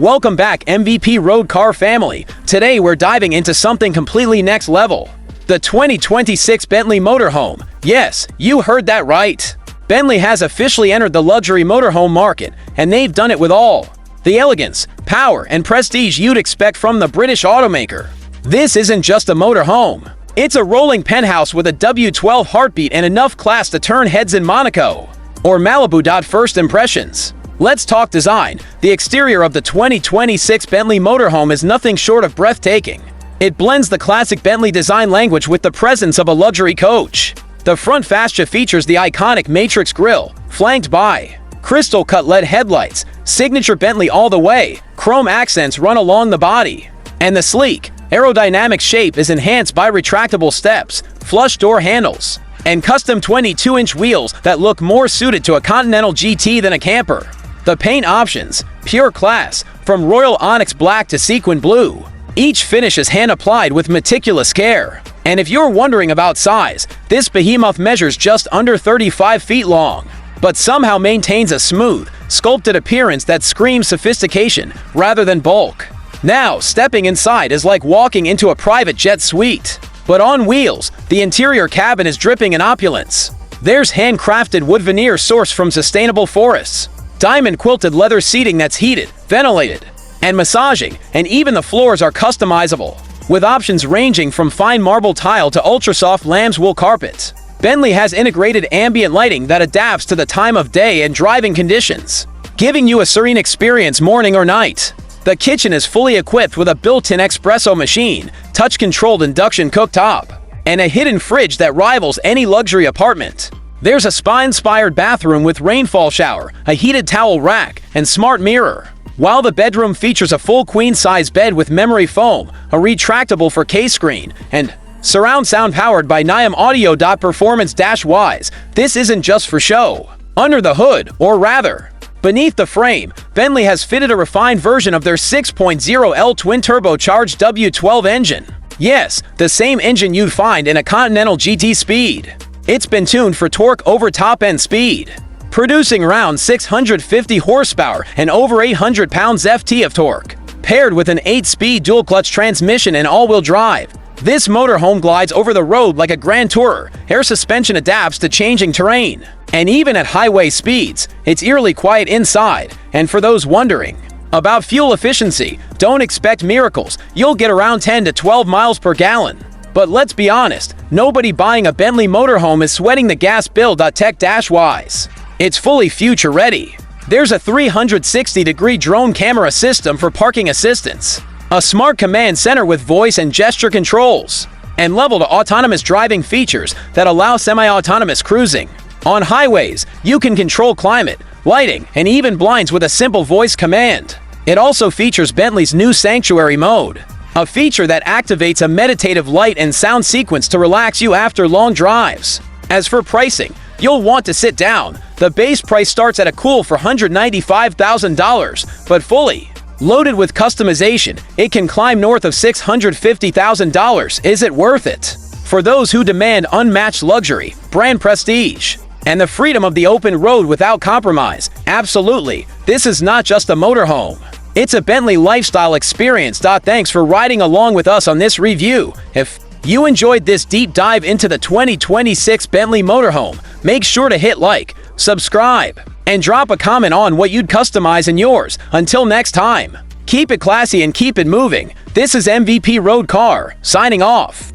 Welcome back, MVP Road Car family. Today we're diving into something completely next level. The 2026 Bentley Motorhome. Yes, you heard that right. Bentley has officially entered the luxury motorhome market, and they've done it with all the elegance, power, and prestige you'd expect from the British automaker. This isn't just a motorhome. It's a rolling penthouse with a W12 heartbeat and enough class to turn heads in Monaco or Malibu. First impressions. Let's talk design. The exterior of the 2026 Bentley Motorhome is nothing short of breathtaking. It blends the classic Bentley design language with the presence of a luxury coach. The front fascia features the iconic Matrix grille, flanked by crystal-cut LED headlights, signature Bentley all the way, chrome accents run along the body, and the sleek, aerodynamic shape is enhanced by retractable steps, flush door handles, and custom 22-inch wheels that look more suited to a Continental GT than a camper. The paint options, pure class, from royal onyx black to sequin blue. Each finish is hand-applied with meticulous care. And if you're wondering about size, this behemoth measures just under 35 feet long, but somehow maintains a smooth, sculpted appearance that screams sophistication rather than bulk. Now, stepping inside is like walking into a private jet suite. But on wheels, the interior cabin is dripping in opulence. There's handcrafted wood veneer sourced from sustainable forests, diamond-quilted leather seating that's heated, ventilated, and massaging, and even the floors are customizable, with options ranging from fine marble tile to ultra-soft lamb's wool carpet. Bentley has integrated ambient lighting that adapts to the time of day and driving conditions, giving you a serene experience morning or night. The kitchen is fully equipped with a built-in espresso machine, touch-controlled induction cooktop, and a hidden fridge that rivals any luxury apartment. There's a spa-inspired bathroom with rainfall shower, a heated towel rack, and smart mirror, while the bedroom features a full queen-size bed with memory foam, a retractable 4K screen, and surround sound powered by Niam Audio. Performance-wise, this isn't just for show. Under the hood, or rather, beneath the frame, Bentley has fitted a refined version of their 6.0L twin-turbocharged W12 engine. Yes, the same engine you'd find in a Continental GT Speed. It's been tuned for torque over top-end speed, producing around 650 horsepower and over 800 pounds-ft of torque. Paired with an 8-speed dual-clutch transmission and all-wheel drive, this motorhome glides over the road like a grand tourer. Air suspension adapts to changing terrain, and even at highway speeds, it's eerily quiet inside. And for those wondering about fuel efficiency, don't expect miracles. You'll get around 10 to 12 miles per gallon. But let's be honest, nobody buying a Bentley motorhome is sweating the gas bill. Tech-wise, it's fully future-ready. There's a 360-degree drone camera system for parking assistance, a smart command center with voice and gesture controls, and level to autonomous driving features that allow semi-autonomous cruising. On highways, you can control climate, lighting, and even blinds with a simple voice command. It also features Bentley's new Sanctuary mode, a feature that activates a meditative light and sound sequence to relax you after long drives. As for pricing, you'll want to sit down. The base price starts at a cool $495,000, but fully loaded with customization, it can climb north of $650,000. Is it worth it? For those who demand unmatched luxury, brand prestige, and the freedom of the open road without compromise, absolutely. This is not just a motorhome. It's a Bentley lifestyle experience. Thanks for riding along with us on this review. If you enjoyed this deep dive into the 2026 Bentley Motorhome, make sure to hit like, subscribe, and drop a comment on what you'd customize in yours. Until next time, keep it classy and keep it moving. This is MVP Road Car, signing off.